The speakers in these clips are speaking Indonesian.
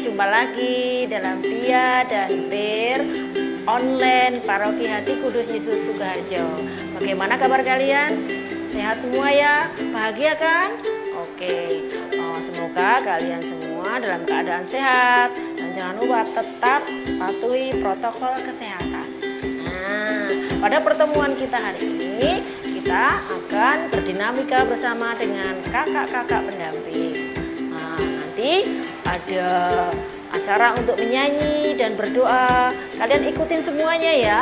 jumpa lagi dalam Tia dan Bir online Paroki Hati Kudus Yesus Sukoharjo. Bagaimana kabar kalian? Sehat semua ya? Bahagia kan? Oke, semoga kalian semua dalam keadaan sehat dan jangan lupa tetap patuhi protokol kesehatan. Nah, pada pertemuan kita hari ini kita akan berdinamika bersama dengan kakak-kakak pendamping. Nah, nanti ada acara untuk menyanyi dan berdoa. Kalian ikutin semuanya ya.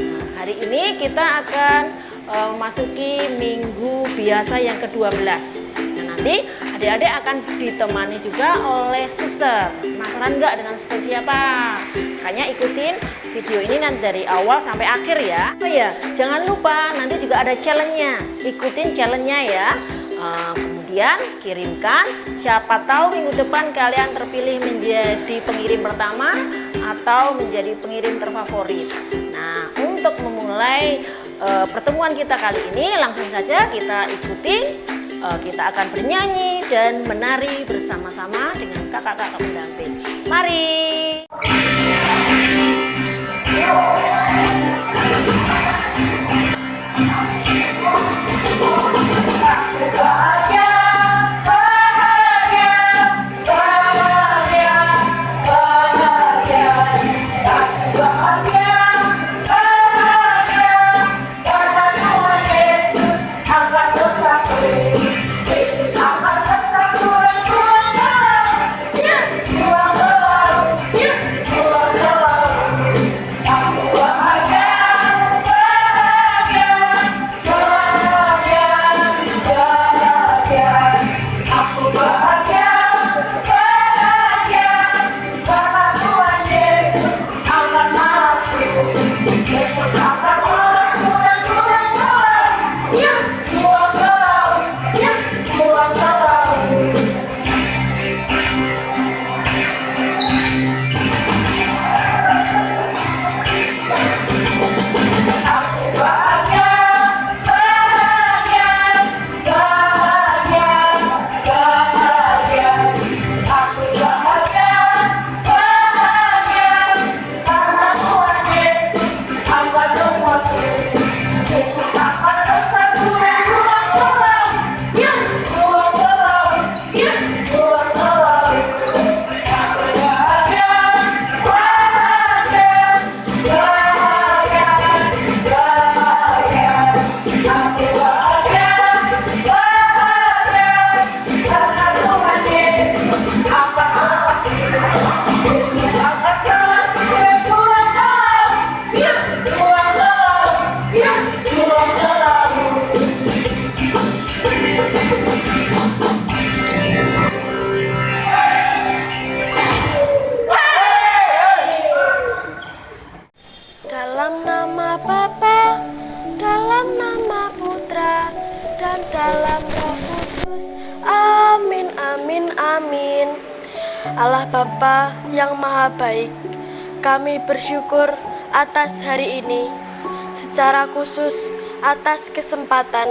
Nah, hari ini kita akan memasuki minggu biasa yang ke-12. Nah, nanti adik-adik akan ditemani juga oleh suster. Penasaran nggak dengan suster siapa? Makanya ikutin video ini nanti dari awal sampai akhir ya. Oh ya, jangan lupa nanti juga ada challenge-nya. Ikutin challenge-nya ya. Kemudian kirimkan, siapa tahu minggu depan kalian terpilih menjadi pengirim pertama atau menjadi pengirim terfavorit. Nah, untuk memulai pertemuan kita kali ini langsung saja kita ikutin. Kita akan bernyanyi dan menari bersama-sama dengan kakak-kakak pendamping. Mari. Dalam nama Bapa, dalam nama Putra, dan dalam Roh Kudus. Amin, amin, amin. Allah Bapa yang Maha Baik, kami bersyukur atas hari ini, secara khusus atas kesempatan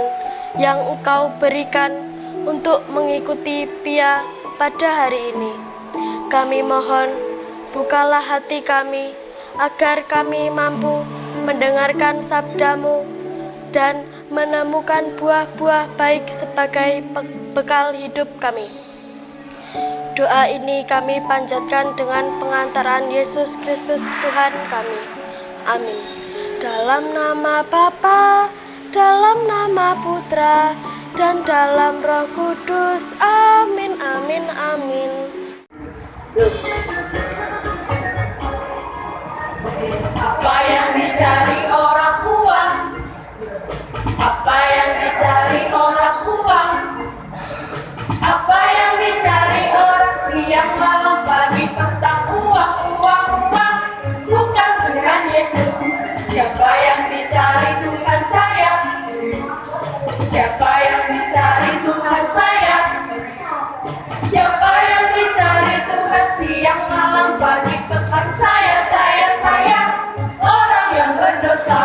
yang Engkau berikan untuk mengikuti Pia pada hari ini. Kami mohon, bukalah hati kami, agar kami mampu mendengarkan sabda-Mu dan menemukan buah-buah baik sebagai bekal hidup kami. Doa ini kami panjatkan dengan pengantaran Yesus Kristus Tuhan kami. Amin. Dalam nama Bapa, dalam nama Putra, dan dalam Roh Kudus. Amin, amin, amin. Apa yang dicari orang uang? Apa yang dicari orang uang? Apa yang dicari orang siang malam pagi petang uang, uang, uang? Bukan Tuhan Yesus. Siapa yang dicari Tuhan saya? Siapa yang dicari Tuhan saya? Siapa yang dicari Tuhan siang malam pagi petang saya? Orang yang berdosa.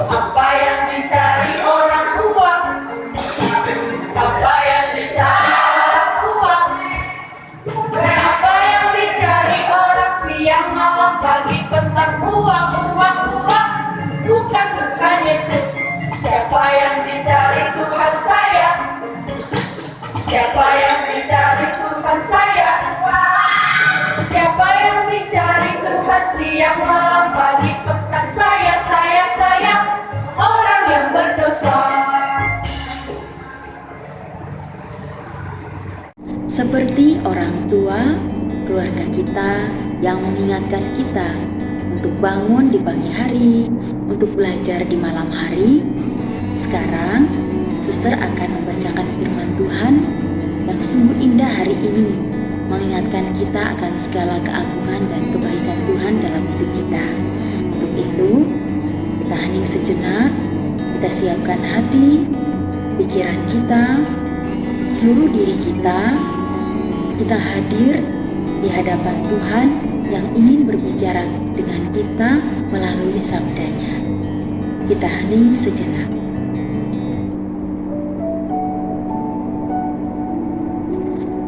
Apa yang dicari orang uang? Apa yang dicari seperti orang tua, keluarga kita yang mengingatkan kita untuk bangun di pagi hari, untuk belajar di malam hari. Sekarang, Suster akan membacakan firman Tuhan yang sungguh indah hari ini, mengingatkan kita akan segala keagungan dan kebaikan Tuhan dalam hidup kita. Untuk itu, kita hening sejenak, kita siapkan hati, pikiran kita, seluruh diri kita hadir di hadapan Tuhan yang ingin berbicara dengan kita melalui sabdanya. Kita hening sejenak.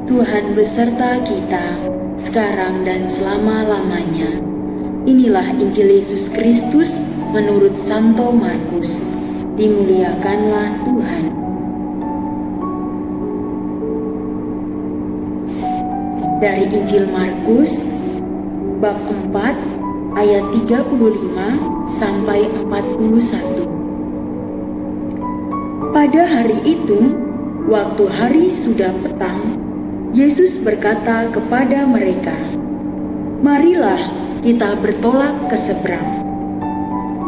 Tuhan beserta kita sekarang dan selama-lamanya. Inilah Injil Yesus Kristus menurut Santo Markus. Dimuliakanlah Tuhan. Dari Injil Markus bab 4 ayat 35 sampai 41. Pada hari itu, waktu hari sudah petang, Yesus berkata kepada mereka, "Marilah kita bertolak ke seberang."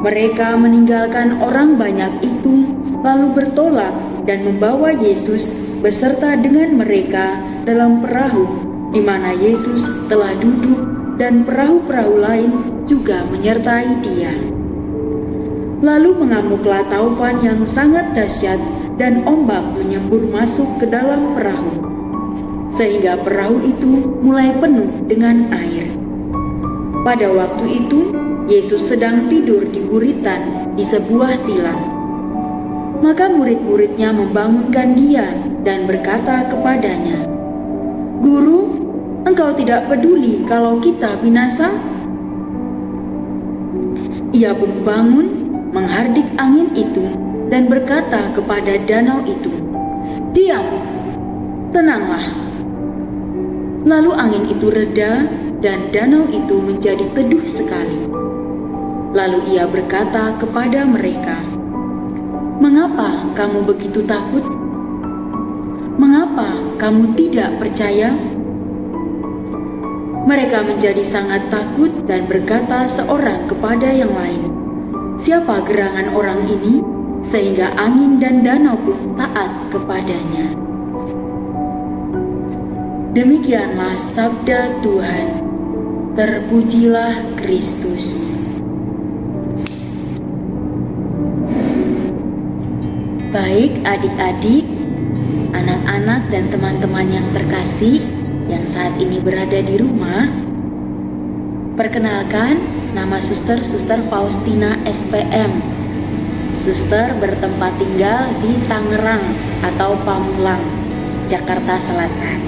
Mereka meninggalkan orang banyak itu, lalu bertolak dan membawa Yesus beserta dengan mereka dalam perahu di mana Yesus telah duduk, dan perahu-perahu lain juga menyertai Dia. Lalu mengamuklah taufan yang sangat dahsyat dan ombak menyembur masuk ke dalam perahu, sehingga perahu itu mulai penuh dengan air. Pada waktu itu, Yesus sedang tidur di buritan di sebuah tilam. Maka murid-muridnya membangunkan Dia dan berkata kepadanya, "Guru, Engkau tidak peduli kalau kita binasa?" Ia pun bangun, menghardik angin itu, dan berkata kepada danau itu, "Diam, tenanglah." Lalu angin itu reda, dan danau itu menjadi teduh sekali. Lalu ia berkata kepada mereka, "Mengapa kamu begitu takut? Mengapa kamu tidak percaya?" Mereka menjadi sangat takut dan berkata seorang kepada yang lain, "Siapa gerangan orang ini sehingga angin dan danau pun taat kepadanya?" Demikianlah sabda Tuhan. Terpujilah Kristus. Baik adik-adik, anak-anak dan teman-teman yang terkasih yang saat ini berada di rumah, perkenalkan, nama Suster Faustina SPM. Suster bertempat tinggal di Tangerang atau Pamulang, Jakarta Selatan.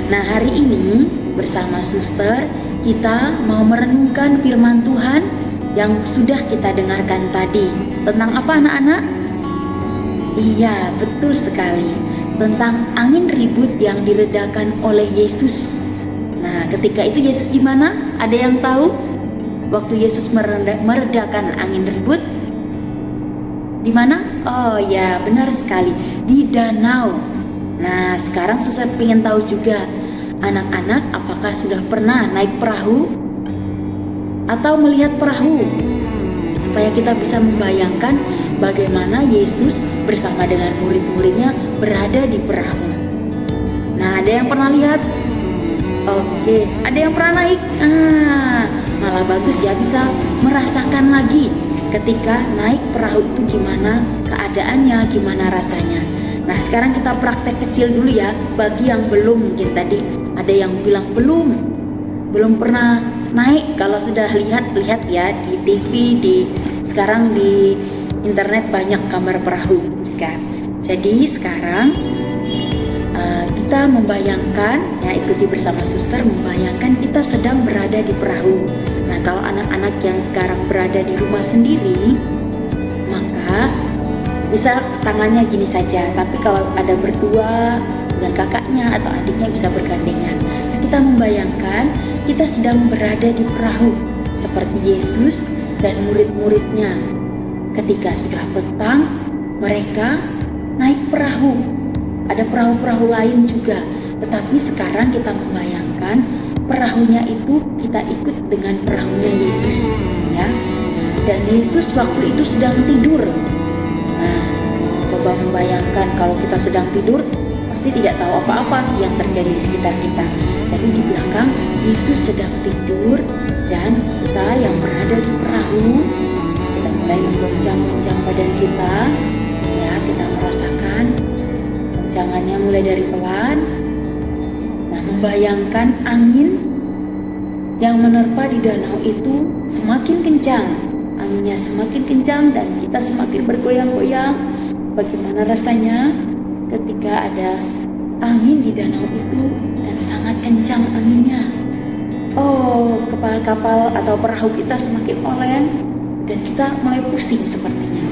Nah, hari ini bersama Suster kita mau merenungkan firman Tuhan yang sudah kita dengarkan tadi. Tentang apa, anak-anak? Iya, betul sekali. Tentang angin ribut yang diredakan oleh Yesus. Nah, ketika itu Yesus di mana? Ada yang tahu? Waktu Yesus meredakan angin ribut, di mana? Oh ya, benar sekali, di danau. Nah, sekarang Suster ingin tahu juga, anak-anak apakah sudah pernah naik perahu atau melihat perahu? Supaya kita bisa membayangkan bagaimana Yesus bersama dengan murid-muridnya berada di perahu. Nah, ada yang pernah lihat? Oke, ada yang pernah naik? Malah bagus ya, bisa merasakan lagi ketika naik perahu itu gimana keadaannya, gimana rasanya. Nah, sekarang kita praktek kecil dulu ya. Bagi yang belum, mungkin tadi ada yang bilang belum pernah naik. Kalau sudah lihat ya di TV, sekarang di internet banyak gambar perahu kan. Jadi sekarang kita membayangkan, ya ikuti bersama Suster, membayangkan kita sedang berada di perahu. Nah, kalau anak-anak yang sekarang berada di rumah sendiri, maka bisa tangannya gini saja. Tapi kalau ada berdua dengan kakaknya atau adiknya bisa bergandengan. Nah, kita membayangkan kita sedang berada di perahu seperti Yesus dan murid-muridnya. Ketika sudah petang, mereka naik perahu. Ada perahu-perahu lain juga, Tetapi sekarang kita membayangkan perahunya itu kita ikut dengan perahunya Yesus, ya. Dan Yesus waktu itu sedang tidur. Nah, coba membayangkan kalau kita sedang tidur, pasti tidak tahu apa-apa yang terjadi di sekitar kita. Jadi di belakang Yesus sedang tidur dan kita yang berada di perahu, kita mulai menggoncang-goncang badan kita, ya, kita merasakan goncangannya mulai dari pelan. Nah, membayangkan angin yang menerpa di danau itu semakin kencang, anginnya semakin kencang dan kita semakin bergoyang-goyang. Bagaimana rasanya ketika ada angin di danau itu dan sangat kencang anginnya? Oh, kepala kapal atau perahu kita semakin oleng dan kita mulai pusing sepertinya.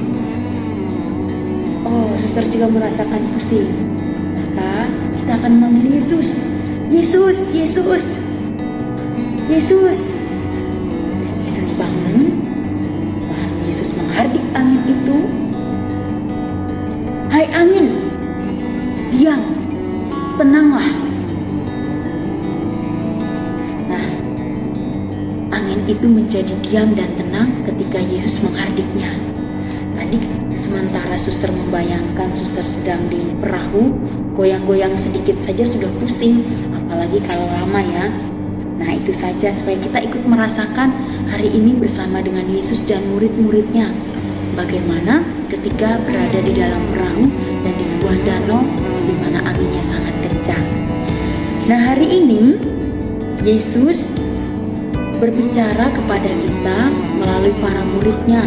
Oh, suster juga merasakan pusing. Maka kita akan memanggil Yesus. Yesus, Yesus, Yesus. Dan Yesus bangun. Lalu Yesus menghardik angin itu. Hai angin, diam, tenanglah. Nah, angin itu menjadi diam dan tenang ketika Yesus menghardiknya. Tadi sementara suster membayangkan suster sedang di perahu, goyang-goyang sedikit saja sudah pusing, apalagi kalau lama ya. Nah, itu saja supaya kita ikut merasakan hari ini bersama dengan Yesus dan murid-muridnya. Bagaimana ketika berada di dalam perahu dan di sebuah danau di mana anginnya sangat kencang. Nah, hari ini Yesus berbicara kepada kita melalui para muridnya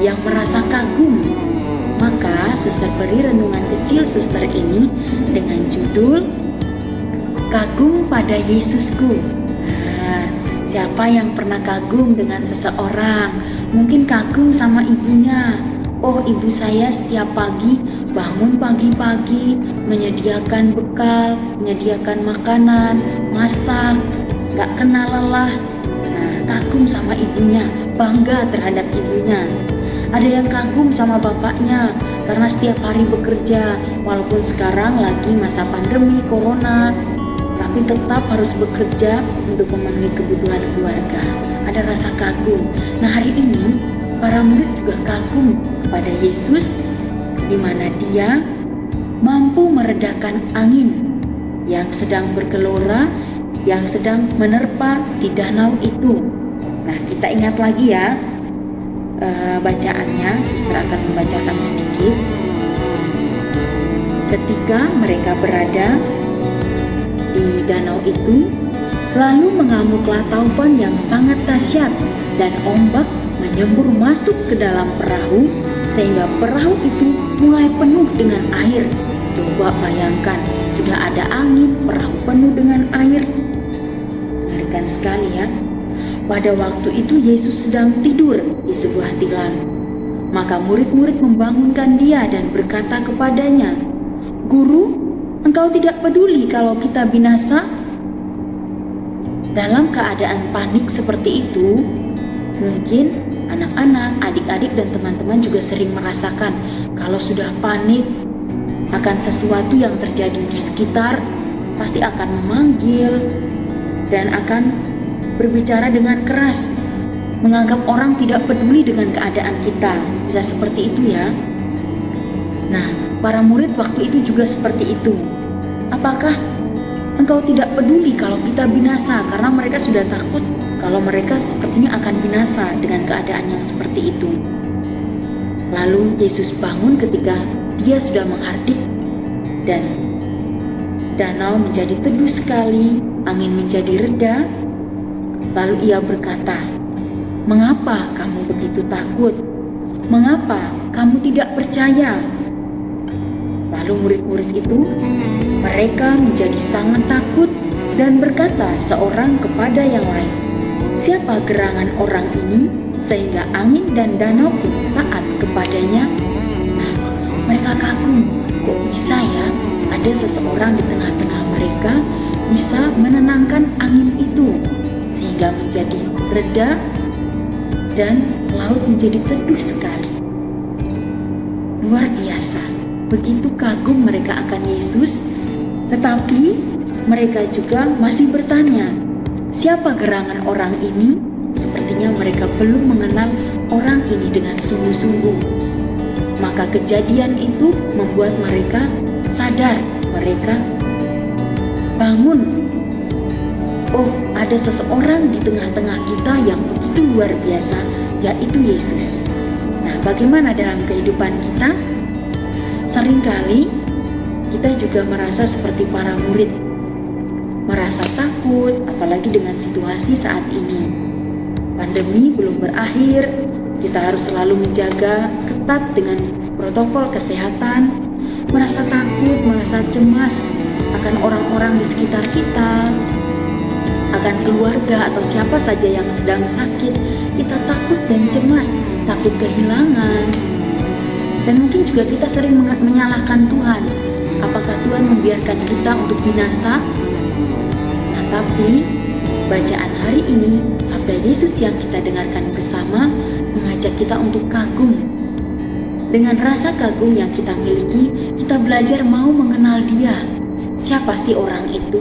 yang merasa kagum. Maka suster beri renungan kecil suster ini dengan judul Kagum pada Yesusku. Nah, siapa yang pernah kagum dengan seseorang? Mungkin kagum sama ibunya. Oh, ibu saya setiap pagi bangun pagi-pagi, menyediakan bekal, menyediakan makanan, masak, gak kenal lelah. Nah, kagum sama ibunya, bangga terhadap ibunya. Ada yang kagum sama bapaknya karena setiap hari bekerja, walaupun sekarang lagi masa pandemi corona, tapi tetap harus bekerja untuk memenuhi kebutuhan keluarga. Ada rasa kagum. Nah, hari ini para murid juga kagum kepada Yesus, di mana Dia mampu meredakan angin yang sedang bergelora, yang sedang menerpa di danau itu. Nah, kita ingat lagi ya bacaannya. Suster akan membacakan sedikit. Ketika mereka berada di danau itu, lalu mengamuklah taufan yang sangat dahsyat dan ombak menyembur masuk ke dalam perahu sehingga perahu itu mulai penuh dengan air. Coba bayangkan, sudah ada angin, perahu penuh dengan air. Mengerikan sekali ya. Pada waktu itu Yesus sedang tidur di sebuah tilam. Maka murid-murid membangunkan Dia dan berkata kepadanya, "Guru, engkau tidak peduli kalau kita binasa?" Dalam keadaan panik seperti itu, mungkin anak-anak, adik-adik dan teman-teman juga sering merasakan kalau sudah panik akan sesuatu yang terjadi di sekitar, pasti akan memanggil dan akan berbicara dengan keras, menganggap orang tidak peduli dengan keadaan kita. Bisa seperti itu ya. Nah, para murid waktu itu juga seperti itu. Apakah engkau tidak peduli kalau kita binasa? Karena mereka sudah takut kalau mereka sepertinya akan binasa dengan keadaan yang seperti itu. Lalu Yesus bangun ketika Dia sudah menghardik dan danau menjadi teduh sekali, angin menjadi reda. Lalu Ia berkata, "Mengapa kamu begitu takut? Mengapa kamu tidak percaya?" Lalu murid-murid itu, mereka menjadi sangat takut dan berkata seorang kepada yang lain, "Siapa gerangan orang ini sehingga angin dan danau pun taat kepadanya?" Nah, mereka kagum, kok bisa ya ada seseorang di tengah-tengah mereka bisa menenangkan angin itu sehingga menjadi reda dan laut menjadi teduh sekali. Luar biasa, begitu kagum mereka akan Yesus Tetapi mereka juga masih bertanya, siapa gerangan orang ini? Sepertinya mereka belum mengenal orang ini dengan sungguh-sungguh. Maka kejadian itu membuat mereka sadar, mereka bangun. Oh, ada seseorang di tengah-tengah kita yang begitu luar biasa, yaitu Yesus. Nah, bagaimana dalam kehidupan kita? Seringkali kita juga merasa seperti para murid, merasa takut, apalagi dengan situasi saat ini. Pandemi belum berakhir, kita harus selalu menjaga ketat dengan protokol kesehatan, merasa takut, merasa cemas akan orang-orang di sekitar kita, akan keluarga atau siapa saja yang sedang sakit. Kita takut dan cemas, takut kehilangan. Dan mungkin juga kita sering menyalahkan Tuhan. Apakah Tuhan membiarkan kita untuk binasa? Nah, tapi bacaan hari ini, sabda Yesus yang kita dengarkan bersama mengajak kita untuk kagum. Dengan rasa kagum yang kita miliki, kita belajar mau mengenal Dia. Siapa sih orang itu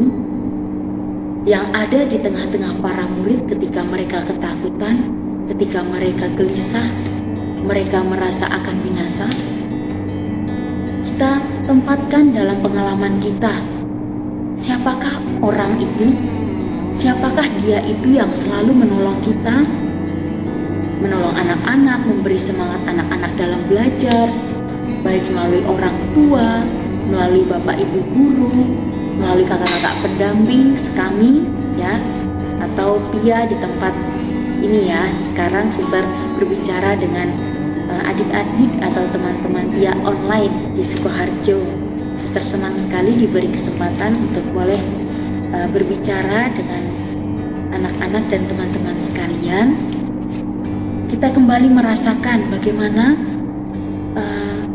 yang ada di tengah-tengah para murid ketika mereka ketakutan, ketika mereka gelisah, mereka merasa akan binasa? Kita tempatkan dalam pengalaman kita. Siapakah orang itu? Siapakah Dia itu yang selalu menolong kita? Menolong anak-anak, memberi semangat anak-anak dalam belajar, baik melalui orang tua, melalui bapak ibu guru, melalui kakak-kakak pendamping kami, ya, atau Pia di tempat ini ya. Sekarang suster berbicara dengan adik-adik atau teman-teman Pia online di Sukoharjo. Suster senang sekali diberi kesempatan untuk boleh berbicara dengan anak-anak dan teman-teman sekalian. Kita kembali merasakan bagaimana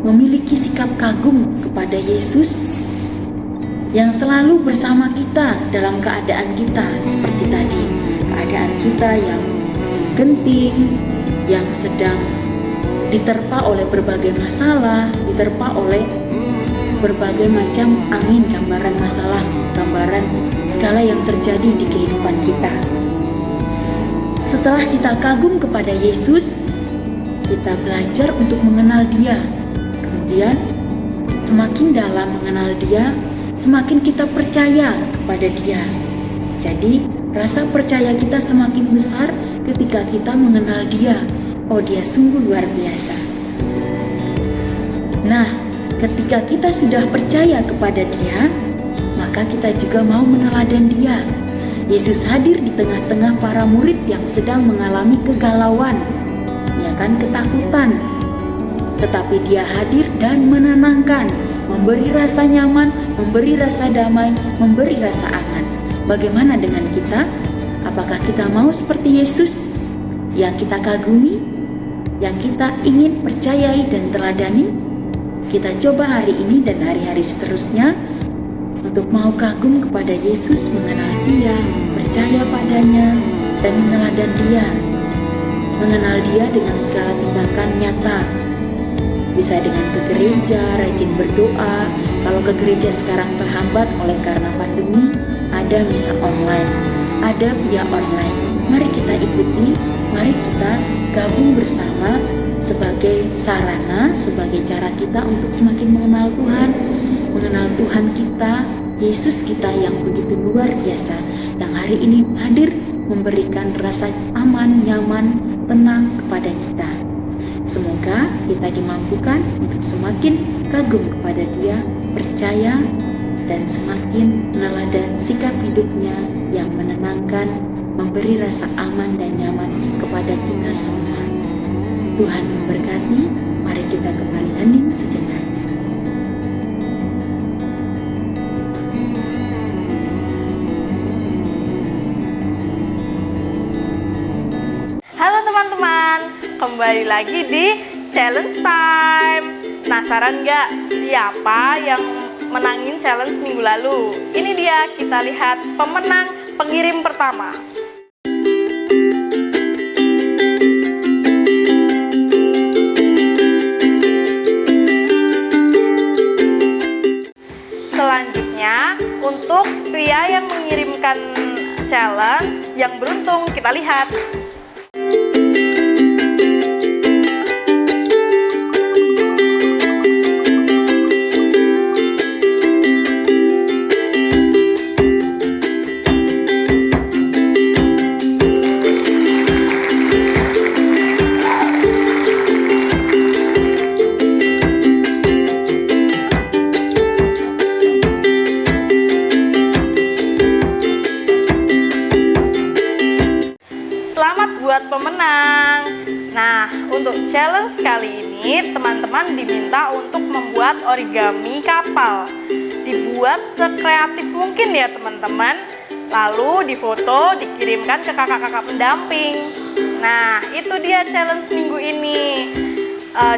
memiliki sikap kagum kepada Yesus yang selalu bersama kita dalam keadaan kita, seperti tadi, keadaan kita yang genting, yang sedang diterpa oleh berbagai masalah, diterpa oleh berbagai macam angin, gambaran masalah, gambaran segala yang terjadi di kehidupan kita. Setelah kita kagum kepada Yesus, kita belajar untuk mengenal Dia. Kemudian semakin dalam mengenal Dia, semakin kita percaya kepada Dia. Jadi rasa percaya kita semakin besar ketika kita mengenal Dia. Oh, Dia sungguh luar biasa. Nah, ketika kita sudah percaya kepada Dia, maka kita juga mau meneladan Dia. Yesus hadir di tengah-tengah para murid yang sedang mengalami kegalauan, ya kan, ketakutan. Tetapi Dia hadir dan menenangkan, memberi rasa nyaman, memberi rasa damai, memberi rasa aman. Bagaimana dengan kita? Apakah kita mau seperti Yesus yang kita kagumi, yang kita ingin percayai dan teladani? Kita coba hari ini dan hari-hari seterusnya untuk mau kagum kepada Yesus, mengenal Dia, percaya padanya, dan meneladan Dia. Mengenal Dia dengan segala tindakan nyata. Bisa dengan ke gereja, rajin berdoa. Kalau ke gereja sekarang terhambat oleh karena pandemi, ada misa online, ada Pia online. Mari kita ikuti, mari kita gabung bersama sebagai sarana, sebagai cara kita untuk semakin mengenal Tuhan kita, Yesus kita yang begitu luar biasa, yang hari ini hadir memberikan rasa aman, nyaman, tenang kepada kita. Semoga kita dimampukan untuk semakin kagum kepada Dia, percaya, dan semakin meneladan sikap hidupnya yang menenangkan, memberi rasa aman dan nyaman kepada kita semua. Tuhan memberkati. Mari kita kembali hening sejenak. Halo teman-teman, kembali lagi di Challenge Time. Penasaran nggak siapa yang menangin challenge minggu lalu? Ini dia, kita lihat pemenang pengirim pertama. Selanjutnya, untuk pria yang mengirimkan challenge yang beruntung, kita lihat. Selamat buat pemenang. Nah, untuk challenge kali ini teman-teman diminta untuk membuat origami kapal. Dibuat sekreatif mungkin ya teman-teman. Lalu difoto, dikirimkan ke kakak-kakak pendamping. Nah, itu dia challenge minggu ini.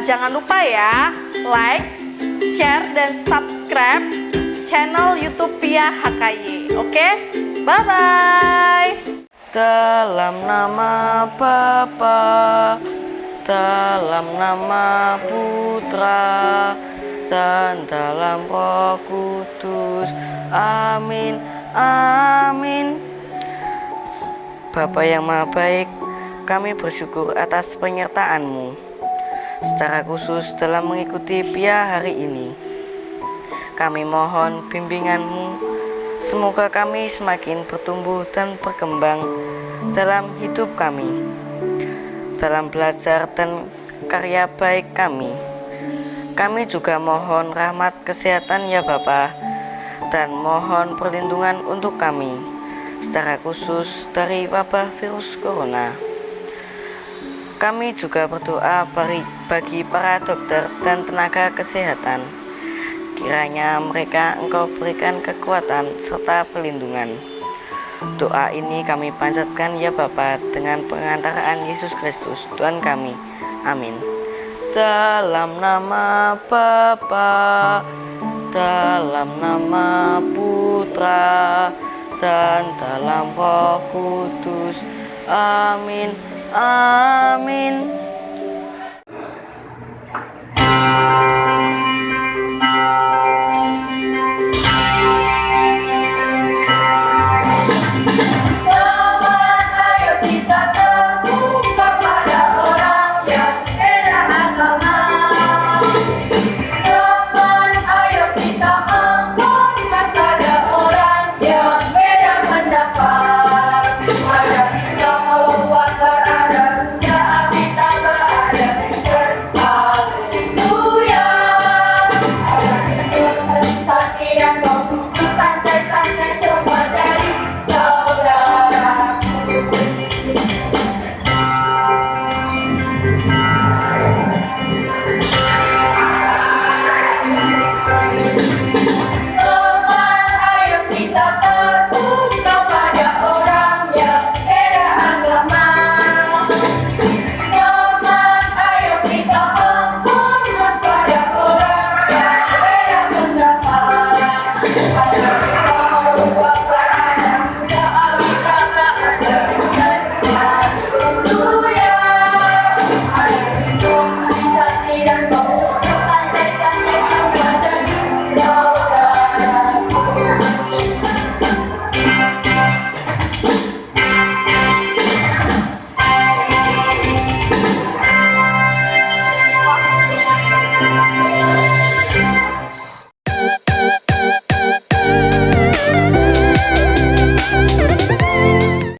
Jangan lupa ya, like, share, dan subscribe channel YouTube Pia HKY. Oke? Bye-bye. Dalam nama Bapa, dalam nama Putra, dan dalam Roh Kudus. Amin, amin. Bapa yang Maha Baik, kami bersyukur atas penyertaan-Mu, secara khusus dalam mengikuti Pia hari ini. Kami mohon bimbingan-Mu. Semoga kami semakin bertumbuh dan berkembang dalam hidup kami, dalam belajar dan karya baik kami. Kami juga mohon rahmat kesehatan ya Bapa, dan mohon perlindungan untuk kami, secara khusus dari wabah virus corona. Kami juga berdoa bagi para dokter dan tenaga kesehatan. Kiranya mereka Engkau berikan kekuatan serta perlindungan. Doa ini kami panjatkan ya Bapa dengan pengantaraan Yesus Kristus Tuhan kami. Amin. Dalam nama Bapa, dalam nama Putra, dan dalam Roh Kudus. Amin. Amin.